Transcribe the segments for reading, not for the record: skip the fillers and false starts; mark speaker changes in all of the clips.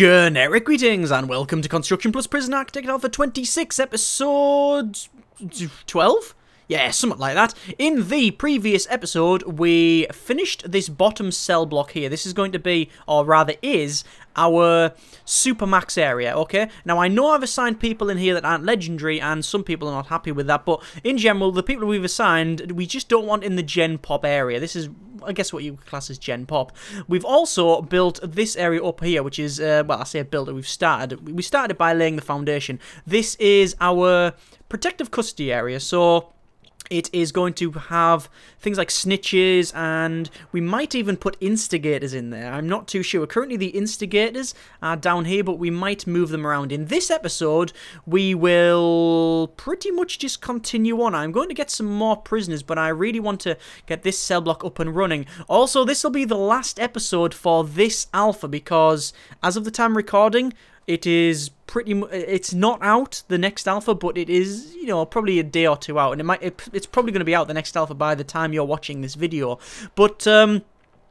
Speaker 1: Generic greetings and welcome to Construction Plus Prison Architect Alpha 26, episode 12? Yeah, something like that. In the previous episode, we finished this bottom cell block here. This is going to be, or rather is, our Supermax area, okay? Now, I know I've assigned people in here that aren't legendary, and some people are not happy with that, but in general, the people we've assigned, we just don't want in the Gen Pop area. This is, I guess, what you class as Gen Pop. We've also built this area up here, which is, well, I say built it, we've started. We started by laying the foundation. This is our protective custody area, so it is going to have things like snitches, and we might even put instigators in there. I'm not too sure. Currently, the instigators are down here, but we might move them around. In this episode, we will pretty much just continue on. I'm going to get some more prisoners, but I really want to get this cell block up and running. Also, this will be the last episode for this alpha, because as of the time recording, it is it's not out, the next alpha, but it is, you know, probably a day or two out, and it's probably going to be out, the next alpha, by the time you're watching this video. But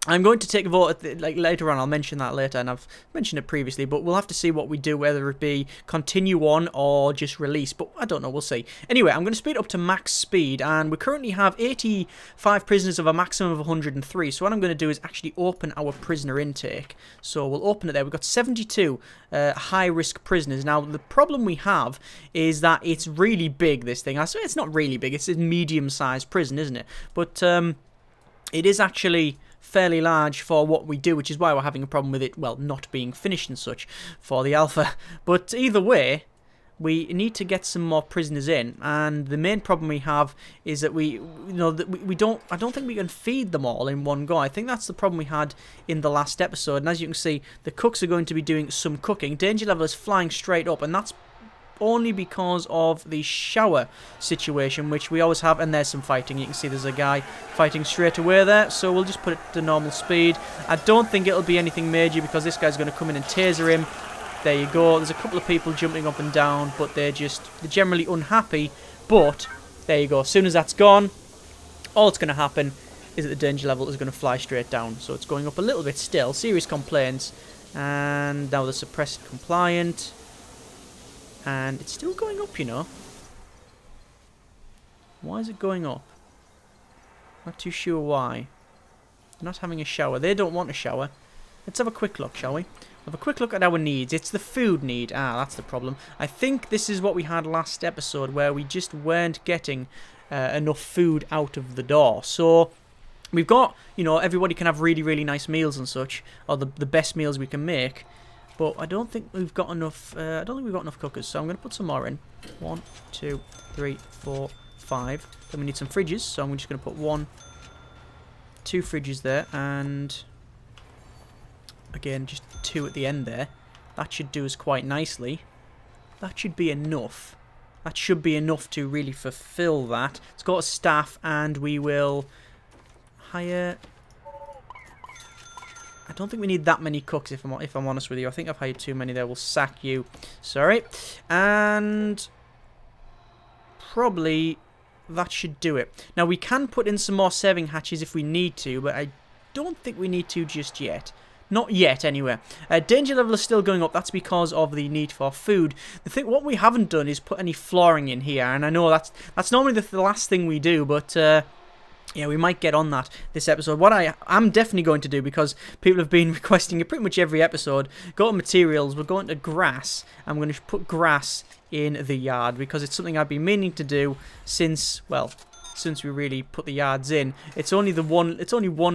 Speaker 1: I'm going to take a vote like later on. I'll mention that later, and I've mentioned it previously, but we'll have to see what we do, whether it be continue on or just release, but I don't know, we'll see. Anyway, I'm going to speed up to max speed, and we currently have 85 prisoners of a maximum of 103, so what I'm going to do is actually open our prisoner intake. So we'll open it there. We've got 72 high-risk prisoners. Now, the problem we have is that it's really big, this thing. I swear it's not really big, it's a medium-sized prison, isn't it? But it is actually fairly large for what we do, which is why we're having a problem with it, well, not being finished and such for the alpha. But either way, we need to get some more prisoners in, and the main problem we have is that we don't, I don't think we can feed them all in one go. I think that's the problem we had in the last episode, and as you can see, the cooks are going to be doing some cooking. Danger level is flying straight up, and that's only because of the shower situation, which we always have. And there's some fighting. You can see there's a guy fighting straight away there, so we'll just put it to normal speed. I don't think it'll be anything major, because this guy's going to come in and taser him. There you go. There's a couple of people jumping up and down, but they're generally unhappy. But there you go. As soon as that's gone, all that's going to happen is that the danger level is going to fly straight down. So it's going up a little bit still. Serious complaints, and now the suppressed compliant. And it's still going up, you know. Why is it going up? Not too sure why. They're not having a shower. They don't want a shower. Let's have a quick look, shall we? Have a quick look at our needs. It's the food need. Ah, that's the problem. I think this is what we had last episode, where we just weren't getting enough food out of the door. So we've got, you know, everybody can have really, really nice meals and such, or the best meals we can make. But I don't think we've got enough. I don't think we've got enough cookers, so I'm going to put some more in. 1, 2, 3, 4, 5. Then we need some fridges, so I'm just going to put 1, 2 fridges there, and again, just 2 at the end there. That should do us quite nicely. That should be enough. That should be enough to really fulfill that. Let's go to staff, and we will hire. I don't think we need that many cooks, if I'm honest with you. I think I've hired too many there. We'll sack you. Sorry. And probably that should do it. Now, we can put in some more serving hatches if we need to, but I don't think we need to just yet. Not yet, anyway. Danger level is still going up. That's because of the need for food. What we haven't done is put any flooring in here, and I know that's normally the last thing we do, but yeah, we might get on that this episode. What I'm definitely going to do, because people have been requesting it pretty much every episode, go to materials, we're going to grass. I'm going to put grass in the yard, because it's something I've been meaning to do since, well, since we really put the yards in. It's only one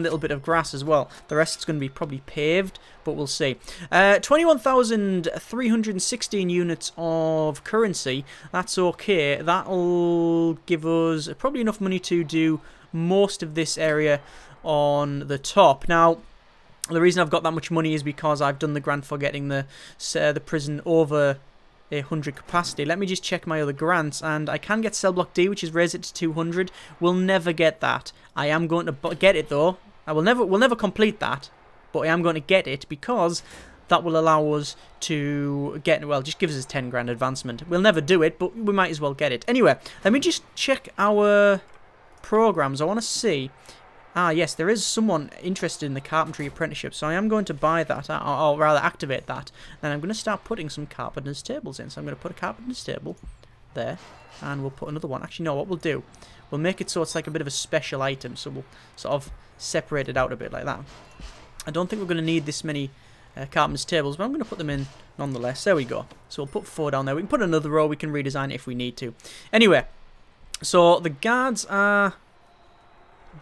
Speaker 1: little bit of grass as well. The rest is going to be probably paved, but we'll see. 21,316 units of currency. That's okay. That'll give us probably enough money to do most of this area on the top. Now, the reason I've got that much money is because I've done the grant for getting the prison over 100 capacity. Let me just check my other grants, and I can get cell block D, which is raise it to 200. We'll never get that. I am going to get it though. We'll never complete that, but I am going to get it, because that will allow us to get, well, just gives us 10 grand advancement. We'll never do it, but we might as well get it. Anyway, let me just check our programs. I want to see Ah, yes, there is someone interested in the carpentry apprenticeship, so I am going to buy that, or rather activate that. And I'm going to start putting some carpenter's tables in. So I'm going to put a carpenter's table there, and we'll put another one. Actually, no, what we'll do, we'll make it so it's like a bit of a special item, so we'll sort of separate it out a bit like that. I don't think we're going to need this many carpenter's tables, but I'm going to put them in nonetheless. There we go. So we'll put 4 down there. We can put another row, we can redesign it if we need to. Anyway, so the guards are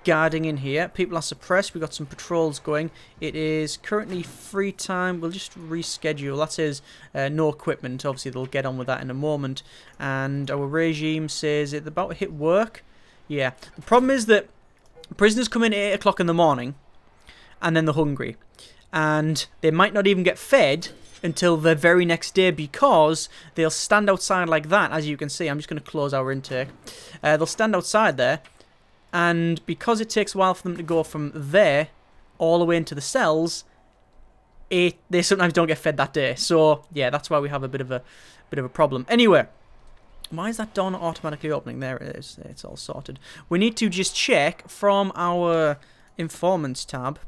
Speaker 1: guarding in here. People are suppressed. We've got some patrols going. It is currently free time. We'll just reschedule. That says no equipment. Obviously, they'll get on with that in a moment. And our regime says it's about to hit work. Yeah. The problem is that prisoners come in at 8 o'clock in the morning, and then they're hungry. And they might not even get fed until the very next day because they'll stand outside like that. As you can see, I'm just going to close our intake. They'll stand outside there. And because it takes a while for them to go from there all the way into the cells, they sometimes don't get fed that day. So yeah, that's why we have a bit of a problem. Anyway, why is that door not automatically opening? There it is. It's all sorted. We need to just check from our informants tab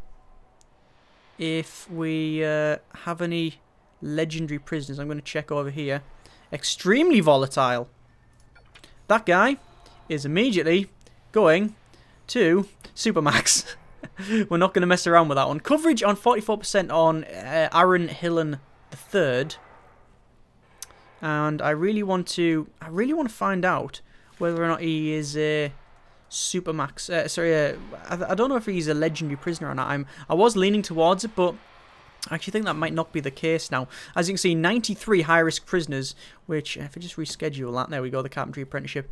Speaker 1: if we have any legendary prisoners. I'm going to check over here. Extremely volatile. That guy is immediately going to Supermax. We're not going to mess around with that one. Coverage on 44% on Aaron Hillen III. And I really want to find out whether or not he is a Supermax. I don't know if he's a legendary prisoner or not. I was leaning towards it, but I actually think that might not be the case now. As you can see, 93 high-risk prisoners, which, if I just reschedule that, there we go, the carpentry apprenticeship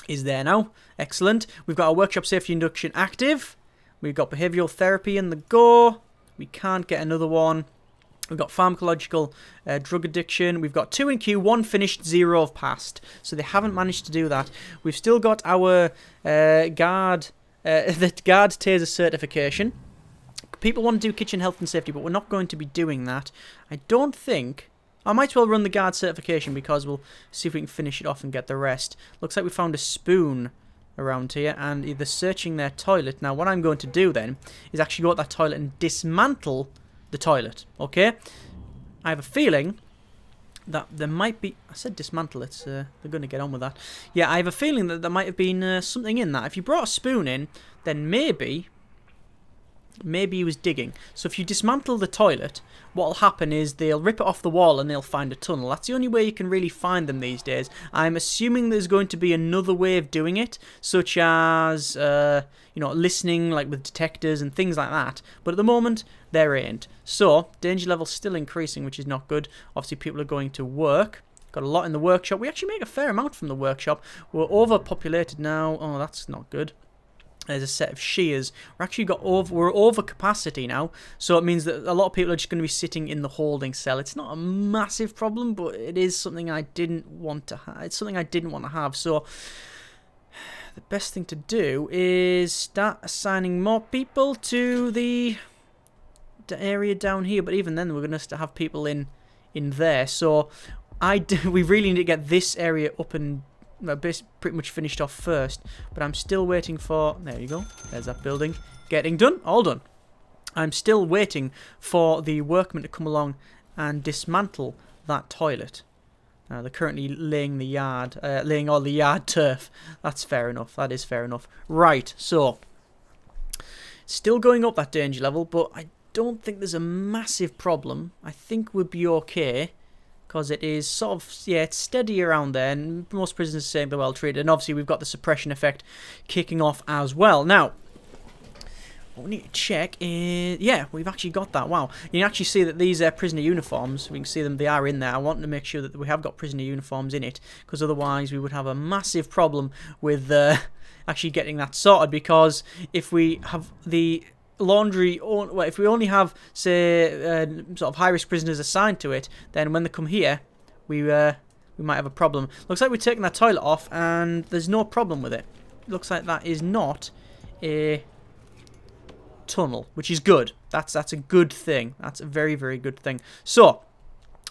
Speaker 1: is there now. Excellent. We've got our workshop safety induction active. We've got behavioural therapy in the go. We can't get another one. We've got pharmacological drug addiction. We've got 2 in queue, 1 finished, 0 have passed. So they haven't managed to do that. We've still got our the guard taser certification. People want to do kitchen health and safety, but we're not going to be doing that. I don't think... I might as well run the guard certification because we'll see if we can finish it off and get the rest. Looks like we found a spoon around here and they're searching their toilet. Now what I'm going to do then is actually go to that toilet and dismantle the toilet, okay? I have a feeling that there might be... I said dismantle it, they're going to get on with that. Yeah, I have a feeling that there might have been something in that. If you brought a spoon in, then maybe he was digging. So if you dismantle the toilet, what'll happen is they'll rip it off the wall and they'll find a tunnel. That's the only way you can really find them these days. I'm assuming there's going to be another way of doing it, such as, you know, listening, like with detectors and things like that. But at the moment, there ain't. So, danger level's still increasing, which is not good. Obviously, people are going to work. Got a lot in the workshop. We actually make a fair amount from the workshop. We're overpopulated now. Oh, that's not good. There's a set of shears. We're over capacity now, so it means that a lot of people are just going to be sitting in the holding cell. It's not a massive problem, but it is something I didn't want to have. It's something I didn't want to have. So the best thing to do is start assigning more people to the area down here. But even then, we're going to have people in there. So we really need to get this area up and pretty much finished off first, but I'm still waiting for... There you go. There's that building. Getting done. All done. I'm still waiting for the workmen to come along and dismantle that toilet. They're currently laying the yard, laying all the yard turf. That's fair enough. That is fair enough. Right, so still going up that danger level, but I don't think there's a massive problem. I think we'll be okay. Because it is sort of, yeah, it's steady around there, and most prisoners are saying they're well treated. And obviously, we've got the suppression effect kicking off as well. Now, what we need to check is, yeah, we've actually got that. Wow, you can actually see that these are prisoner uniforms. We can see them; they are in there. I want to make sure that we have got prisoner uniforms in it, because otherwise, we would have a massive problem with actually getting that sorted. Because if we have the laundry, well, if we only have, say, sort of high-risk prisoners assigned to it, then when they come here, we might have a problem. Looks like we're taking that toilet off, and there's no problem with it. Looks like that is not a tunnel, which is good. That's a good thing. That's a very, very good thing. So,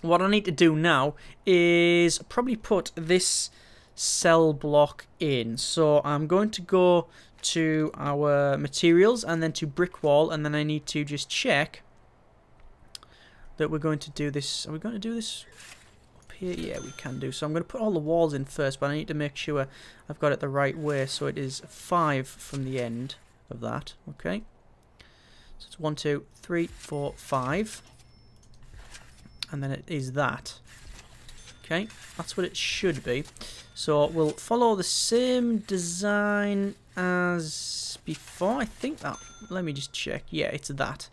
Speaker 1: what I need to do now is probably put this cell block in. So I'm going to go to our materials and then to brick wall, and then I need to just check that we're going to do this. Are we going to do this up here? Yeah, we can do. So I'm going to put all the walls in first, but I need to make sure I've got it the right way. So it is 5 from the end of that. Okay. So it's 1, 2, 3, 4, 5. And then it is that. Okay, that's what it should be. So we'll follow the same design as before. I think that, let me just check. Yeah, it's that.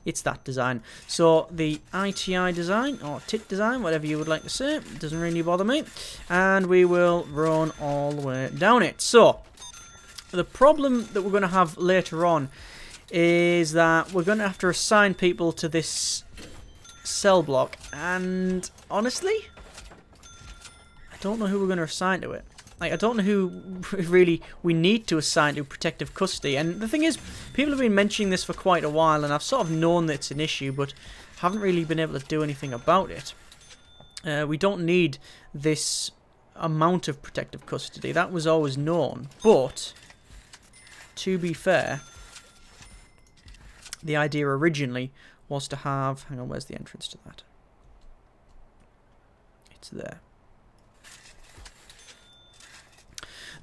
Speaker 1: It's that design. So the ITI design, or TIT design, whatever you would like to say, doesn't really bother me. And we will run all the way down it. So the problem that we're going to have later on is that we're going to have to assign people to this cell block, and honestly, I don't know who we're going to assign to it. Like, I don't know who really we need to assign to protective custody. And the thing is, people have been mentioning this for quite a while, and I've sort of known that it's an issue, but haven't really been able to do anything about it. We don't need this amount of protective custody. That was always known. But, to be fair, the idea originally was to have... Hang on, where's the entrance to that? It's there.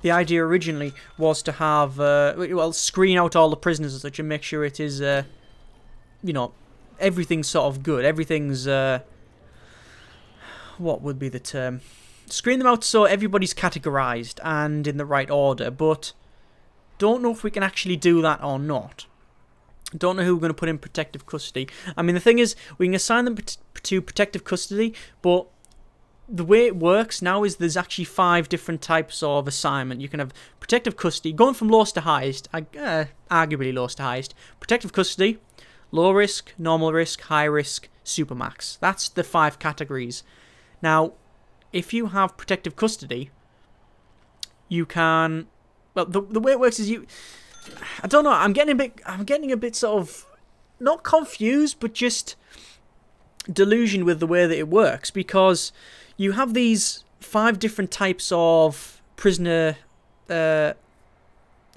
Speaker 1: The idea originally was to have, well, screen out all the prisoners as such and make sure it is, you know, everything's sort of good. Everything's, what would be the term? Screen them out so everybody's categorized and in the right order, but don't know if we can actually do that or not. Don't know who we're going to put in protective custody. I mean, the thing is, we can assign them to protective custody, but the way it works now is there's actually 5 different types of assignment. You can have protective custody, going from lowest to highest, arguably lowest to highest. Protective custody, low risk, normal risk, high risk, supermax. That's the 5 categories. Now, if you have protective custody, you can... Well, the way it works is you... I don't know, I'm getting a bit sort of... Not confused, but just delusioned with the way that it works, because you have these 5 different types of prisoner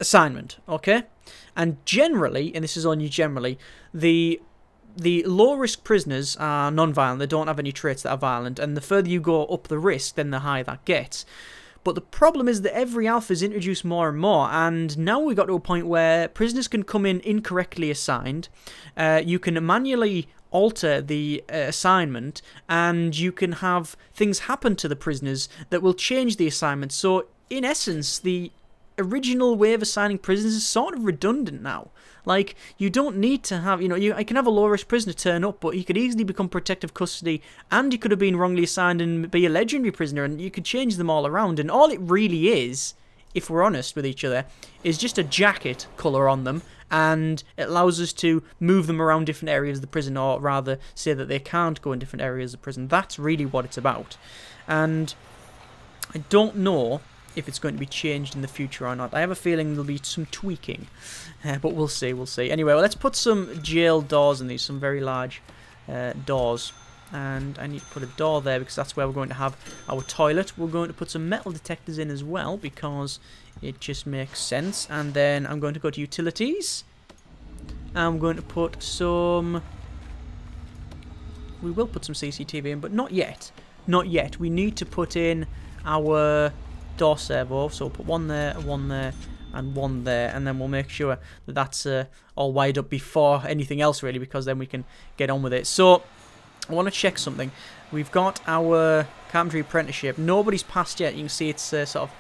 Speaker 1: assignment, okay? And generally, and this is only generally, the low-risk prisoners are non-violent. They don't have any traits that are violent, and the further you go up the risk, then the higher that gets. But the problem is that every alpha is introduced more and more, and now we got to a point where prisoners can come in incorrectly assigned. You can manually alter the assignment, and you can have things happen to the prisoners that will change the assignment. So, in essence, the original way of assigning prisoners is sort of redundant now. Like, you don't need to have, you know, I can have a low-risk prisoner turn up, but he could easily become protective custody, and he could have been wrongly assigned and be a legendary prisoner, and you could change them all around. And all it really is, if we're honest with each other, is just a jacket colour on them, and it allows us to move them around different areas of the prison, or rather say that they can't go in different areas of the prison. That's really what it's about. And I don't know if it's going to be changed in the future or not. I have a feeling there'll be some tweaking, but we'll see, we'll see. Anyway, well, let's put some jail doors in these, some very large doors. And I need to put a door there because that's where we're going to have our toilet. We're going to put some metal detectors in as well because it just makes sense. And then I'm going to go to utilities. I'm going to put some... We will put some CCTV in, but not yet. Not yet. We need to put in our door servo. So we'll put one there, and one there. And then we'll make sure that that's all wired up before anything else, really, because then we can get on with it. So I want to check something. We've got our carpentry apprenticeship. Nobody's passed yet. You can see it's sort of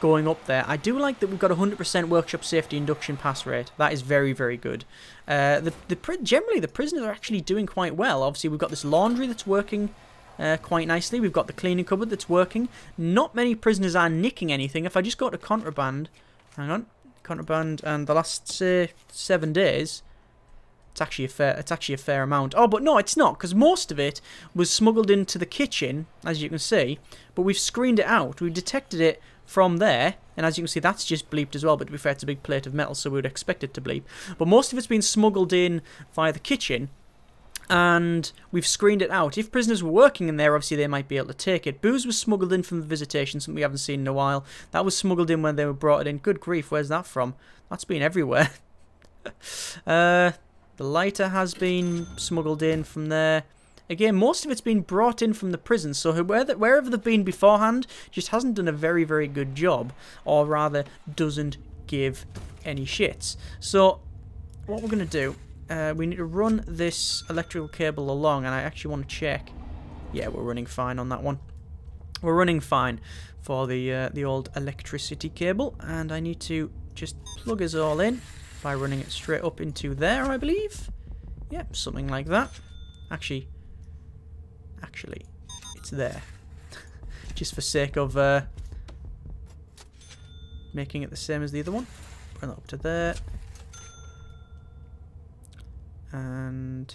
Speaker 1: going up there. I do like that we've got 100% workshop safety induction pass rate. That is very, very good. Generally, the prisoners are actually doing quite well. Obviously, we've got this laundry that's working quite nicely. We've got the cleaning cupboard that's working. Not many prisoners are nicking anything. If I just go to contraband, hang on, contraband, and the last, say, 7 days... It's actually a fair amount. Oh, but no, it's not, because most of it was smuggled into the kitchen, as you can see. But we've screened it out. We've detected it from there, and as you can see, that's just bleeped as well. But to be fair, it's a big plate of metal, so we would expect it to bleep. But most of it's been smuggled in via the kitchen, and we've screened it out. If prisoners were working in there, obviously they might be able to take it. Booze was smuggled in from the visitation, something we haven't seen in a while. That was smuggled in when they were brought it in. Good grief, where's that from? That's been everywhere. The lighter has been smuggled in from there. Again, most of it's been brought in from the prison, so wherever they've been beforehand just hasn't done a very, very good job, or rather doesn't give any shits. So what we're going to do, we need to run this electrical cable along, and I actually want to check. Yeah, we're running fine on that one. We're running fine for the old electricity cable, and I need to just plug us all in by running it straight up into there, I believe. Yep, something like that. Actually, it's there. Just for sake of making it the same as the other one. Run that up to there. And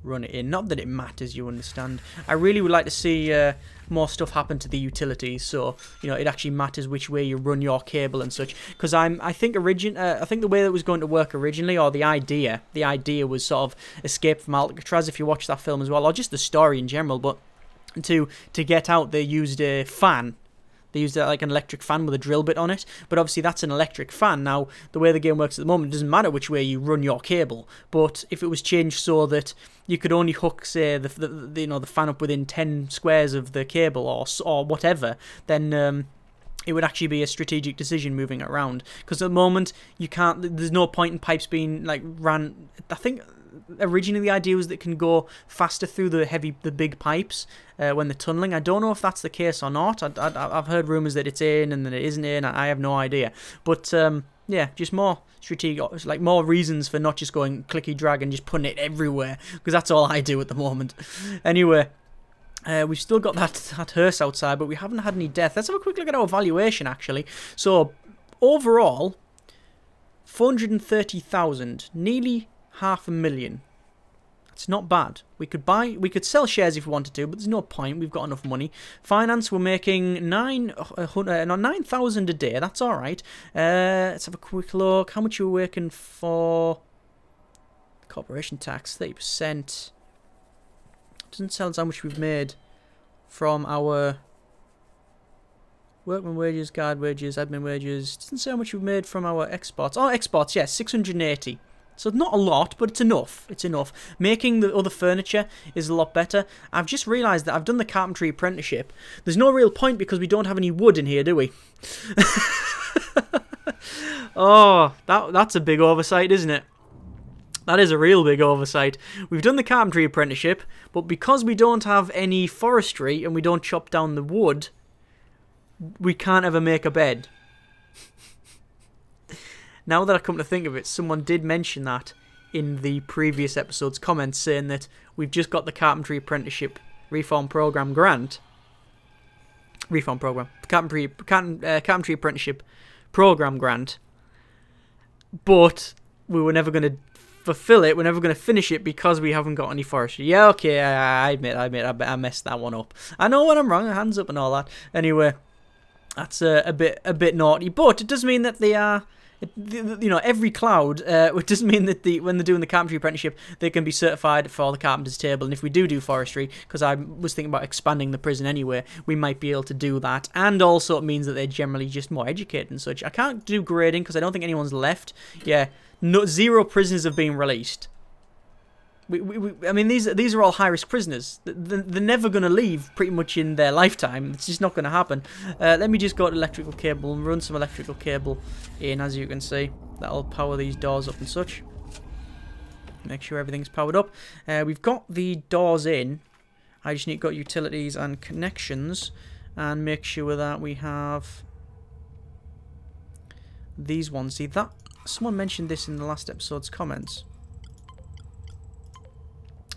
Speaker 1: run it in. Not that it matters, you understand. I really would like to see more stuff happen to the utilities, so you know it actually matters which way you run your cable and such. Because I think the way that was going to work originally, or the idea was sort of Escape from Alcatraz. If you watch that film as well, or just the story in general, but to get out, they used a fan. They used like an electric fan with a drill bit on it, but obviously that's an electric fan. Now, the way the game works at the moment, it doesn't matter which way you run your cable, but if it was changed so that you could only hook, say, the fan up within 10 squares of the cable or whatever, then it would actually be a strategic decision moving it around. Because at the moment, you can't. There's no point in pipes being like ran. I think originally the idea was that it can go faster through the big pipes when they're tunneling. I don't know if that's the case or not. I've heard rumours that it's in and that it isn't in. I have no idea. But yeah, just more strategic, like more reasons for not just going clicky drag and just putting it everywhere, because that's all I do at the moment. Anyway, we've still got that hearse outside, but we haven't had any death. Let's have a quick look at our valuation actually. So overall, 430,000, nearly 500,000. It's not bad. We could sell shares if we wanted to, but there's no point. We've got enough money. Finance, we're making 9,000 a day. That's all right. Let's have a quick look. How much are we working for? Corporation tax, 30%. Doesn't tell us how much we've made from our workman wages, guard wages, admin wages. Doesn't say how much we've made from our exports. Oh, exports, yes, 680. So not a lot, but it's enough. It's enough. Making the other furniture is a lot better. I've just realised that I've done the carpentry apprenticeship. There's no real point because we don't have any wood in here, do we? Oh, that's a big oversight, isn't it? That is a real big oversight. We've done the carpentry apprenticeship, but because we don't have any forestry and we don't chop down the wood, we can't ever make a bed. Now that I come to think of it, someone did mention that in the previous episode's comments, saying that we've just got the Carpentry Apprenticeship Reform Program grant. Reform Program. Carpentry Apprenticeship Program grant. But we were never going to fulfill it, we're never going to finish it because we haven't got any forestry. Yeah, okay, I admit, I messed that one up. I know when I'm wrong, hands up and all that. Anyway, that's a bit naughty, but it does mean that they are... you know, every cloud, which doesn't mean that when they're doing the carpentry apprenticeship, they can be certified for the carpenter's table. And if we do forestry, because I was thinking about expanding the prison anyway, we might be able to do that. And also it means that they're generally just more educated and such. I can't do grading because I don't think anyone's left. Yeah, zero prisoners have been released. I mean, these are all high-risk prisoners. They're never going to leave pretty much in their lifetime. It's just not going to happen. Let me just go to electrical cable and run some electrical cable in, as you can see. That'll power these doors up and such. Make sure everything's powered up. We've got the doors in. I just need to go utilities and connections and make sure that we have these ones. See, that someone mentioned this in the last episode's comments.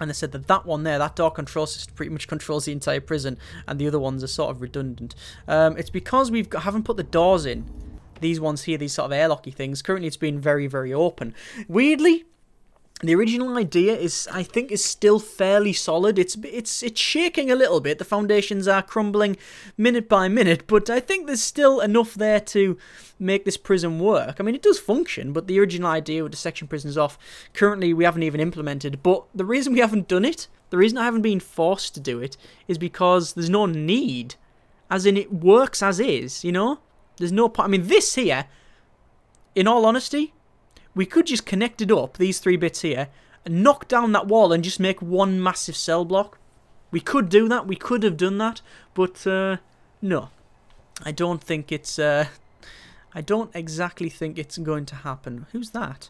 Speaker 1: And they said that one there, that door control system pretty much controls the entire prison, and the other ones are sort of redundant. It's because we haven't put the doors in. These ones here, these sort of airlocky things. Currently, it's been very, very open. Weirdly, The original idea is, I think, is still fairly solid. It's shaking a little bit. The foundations are crumbling minute by minute, but I think there's still enough there to make this prison work. I mean, it does function, but the original idea with the section prisons off, currently we haven't even implemented. But the reason we haven't done it, the reason I haven't been forced to do it, is because there's no need. As in, it works as is, you know? There's no point. I mean, this here, in all honesty, we could just connect it up, these 3 bits here, and knock down that wall and just make one massive cell block. We could do that, we could have done that, but no. I don't think it's, I don't exactly think it's going to happen. Who's that?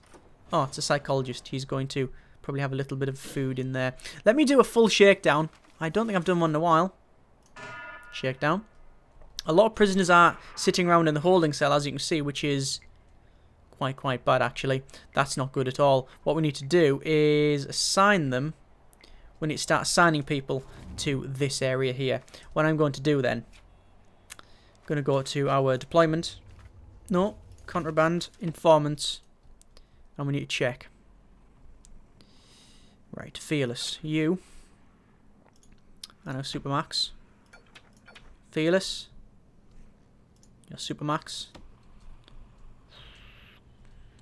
Speaker 1: Oh, it's a psychologist. He's going to probably have a little bit of food in there. Let me do a full shakedown. I don't think I've done one in a while. Shakedown. A lot of prisoners are sitting around in the holding cell, as you can see, which is quite bad, actually. That's not good at all. What we need to do is assign them. We need to start assigning people to this area here. What I'm going to do then, I'm going to go to our deployment. No, contraband, informants, and we need to check. Right, Fearless, you. I know, Supermax. Fearless. You're Supermax.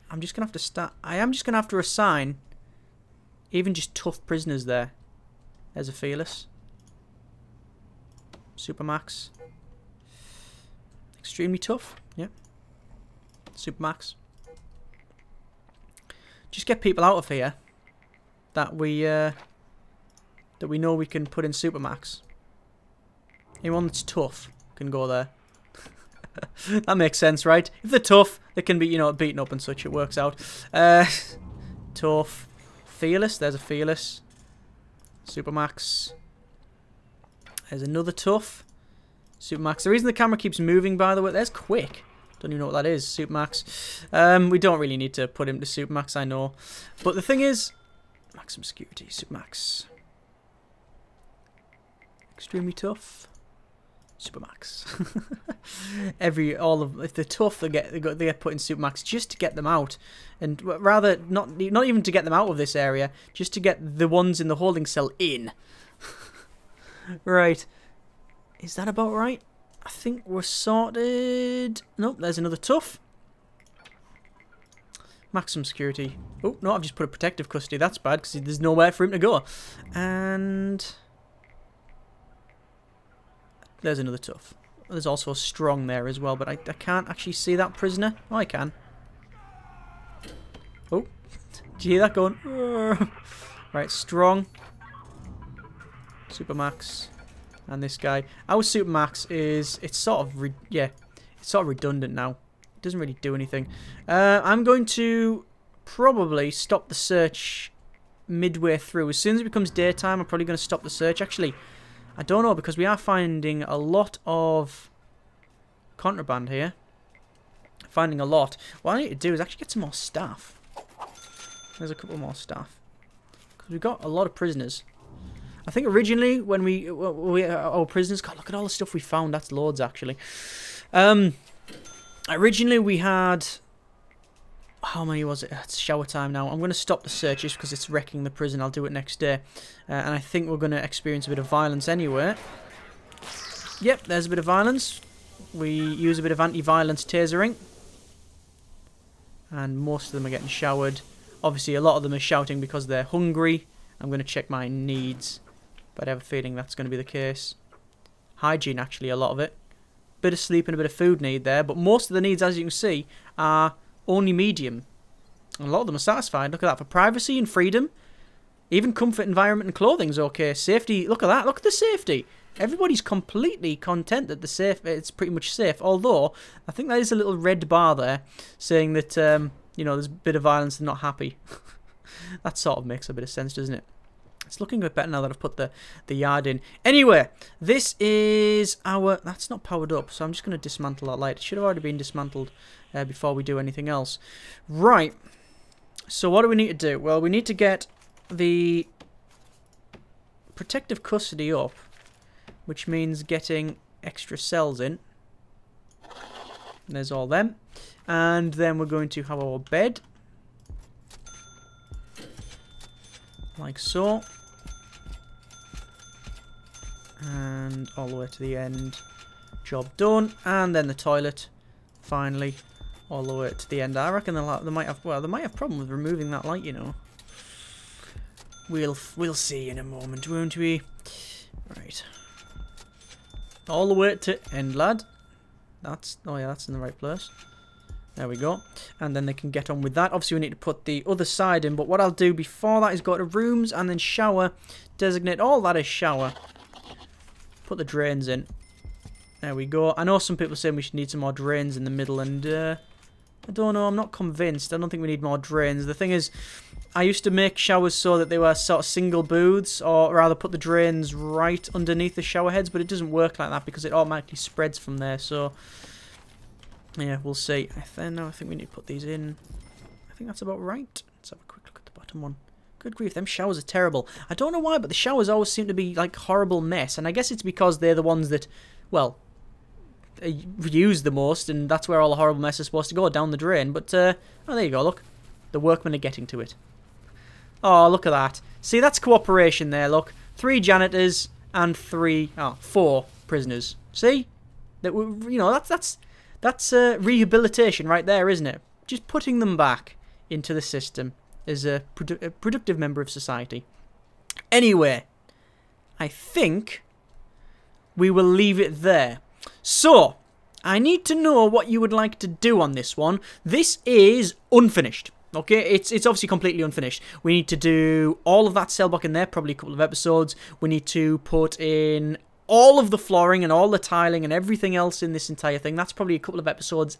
Speaker 1: I'm just going to have to start... I am just going to have to assign even just tough prisoners there. There's a Fearless. Supermax. Extremely tough. Yeah. Supermax. Just get people out of here that we know we can put in Supermax. Anyone that's tough can go there. That makes sense, right? If they're tough, they can be, you know, beaten up and such. It works out. Tough. Fearless. There's a Fearless. Supermax. There's another tough. Supermax. The reason the camera keeps moving, by the way, there's Quick. Don't even know what that is. Supermax. We don't really need to put him to Supermax, I know. But the thing is, maximum security. Supermax. Extremely tough. Supermax. If they're tough, they get put in Supermax just to get them out, and rather not even to get them out of this area, just to get the ones in the holding cell in. Right, is that about right? I think we're sorted. Nope, there's another tough. Maximum security. Oh no, I've just put a protective custody. That's bad because there's nowhere for him to go. And there's another tough. There's also a strong there as well, but I can't actually see that prisoner. Oh, I can. Oh, did you hear that going? Right, strong. Supermax. And this guy. Our Supermax is... It's sort of... it's sort of redundant now. It doesn't really do anything. I'm going to probably stop the search midway through. As soon as it becomes daytime, I'm probably going to stop the search. Actually, I don't know, because we are finding a lot of contraband here. Finding a lot. What I need to do is actually get some more staff. There's a couple more staff. Because we've got a lot of prisoners. I think originally when our prisoners... God, look at all the stuff we found. That's loads, actually. Originally we had... How many was it? It's shower time now. I'm going to stop the search just because it's wrecking the prison. I'll do it next day. And I think we're going to experience a bit of violence anyway. Yep, there's a bit of violence. We use a bit of anti-violence tasering. And most of them are getting showered. Obviously, a lot of them are shouting because they're hungry. I'm going to check my needs. But I have a feeling that's going to be the case. Hygiene, actually, a lot of it. Bit of sleep and a bit of food need there. But most of the needs, as you can see, are only medium. And a lot of them are satisfied. Look at that. For privacy and freedom. Even comfort, environment and clothing is okay. Safety, look at that. Look at the safety. Everybody's completely content that it's pretty much safe. Although, I think there is a little red bar there saying that, you know, there's a bit of violence and not happy. That sort of makes a bit of sense, doesn't it? It's looking a bit better now that I've put the yard in. Anyway, this is our... That's not powered up, so I'm just going to dismantle that light. It should have already been dismantled before we do anything else. Right. So what do we need to do? Well, we need to get the protective custody up, which means getting extra cells in. There's all them. And then we're going to have our bed. like so. And all the way to the end. Job done. And then the toilet, finally, all the way to the end. I reckon they might have, well, they might have a problem with removing that light, you know. We'll see in a moment, won't we? Right. All the way to end, lad. Oh yeah, that's in the right place. There we go. And then they can get on with that. Obviously, we need to put the other side in. But what I'll do before that is go to rooms and then shower. Designate all that as shower. Put the drains in. There we go. I know some people are saying we should need some more drains in the middle. And I don't know. I'm not convinced. I don't think we need more drains. The thing is, I used to make showers so that they were sort of single booths. Or rather put the drains right underneath the shower heads. But it doesn't work like that because it automatically spreads from there. So... yeah, we'll see. I think we need to put these in. I think that's about right. Let's have a quick look at the bottom one. Good grief, them showers are terrible. I don't know why, but the showers always seem to be like horrible mess. And I guess it's because they're the ones that, well, use the most. And that's where all the horrible mess is supposed to go, down the drain. But, oh, there you go, look. The workmen are getting to it. Oh, look at that. See, that's cooperation there, look. 3 janitors and 4 prisoners. See? That, you know, that's rehabilitation right there, isn't it? Just putting them back into the system as a productive member of society. Anyway, I think we will leave it there. So, I need to know what you would like to do on this one. This is unfinished. Okay, it's obviously completely unfinished. We need to do all of that cell block in there, probably a couple of episodes. We need to put in all of the flooring and all the tiling and everything else in this entire thing. That's probably a couple of episodes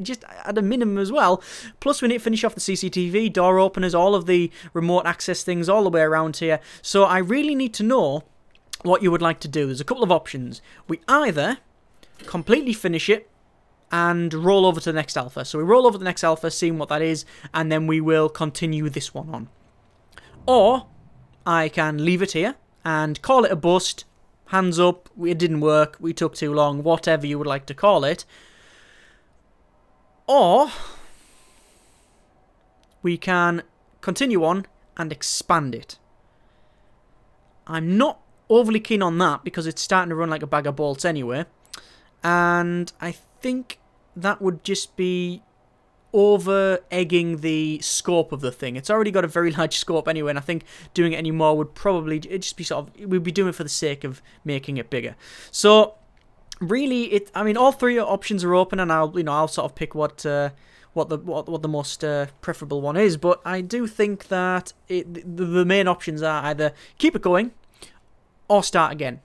Speaker 1: just at a minimum as well. Plus, we need to finish off the CCTV, door openers, all of the remote access things all the way around here. So I really need to know what you would like to do. There's a couple of options. We either completely finish it and roll over to the next alpha. So we roll over to the next alpha, seeing what that is, and then we will continue this one on. Or I can leave it here and call it a bust. Hands up, it didn't work, we took too long, whatever you would like to call it. Or we can continue on and expand it. I'm not overly keen on that because it's starting to run like a bag of bolts anyway. And I think that would just be over-egging the scope of the thing. It's already got a very large scope anyway, and I think doing it anymore would probably just be we'd be doing it for the sake of making it bigger. So really, I mean, all 3 options are open, and I'll sort of pick what the most preferable one is. But I do think that the main options are either keep it going or start again.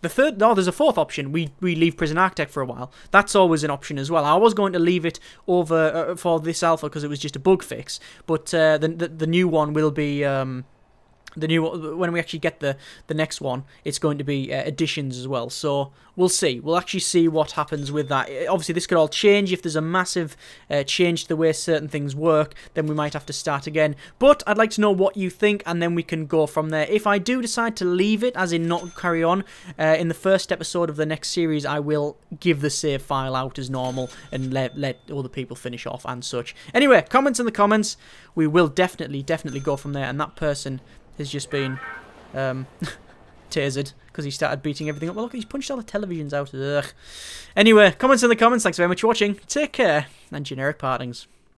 Speaker 1: There's a 4th option. We leave Prison Architect for a while. That's always an option as well. I was going to leave it over for this alpha because it was just a bug fix, but the new one will be when we actually get the next one, it's going to be additions as well. So we'll see. We'll actually see what happens with that. Obviously, this could all change. If there's a massive change to the way certain things work, then we might have to start again. But I'd like to know what you think, and then we can go from there. If I do decide to leave it, as in not carry on, in the first episode of the next series, I will give the save file out as normal and let other people finish off and such. Anyway, comments in the comments. We will definitely go from there, and that person has just been tasered because he started beating everything up. Well, look, he's punched all the televisions out. Ugh. Anyway, comments in the comments. Thanks very much for watching. Take care, and generic partings.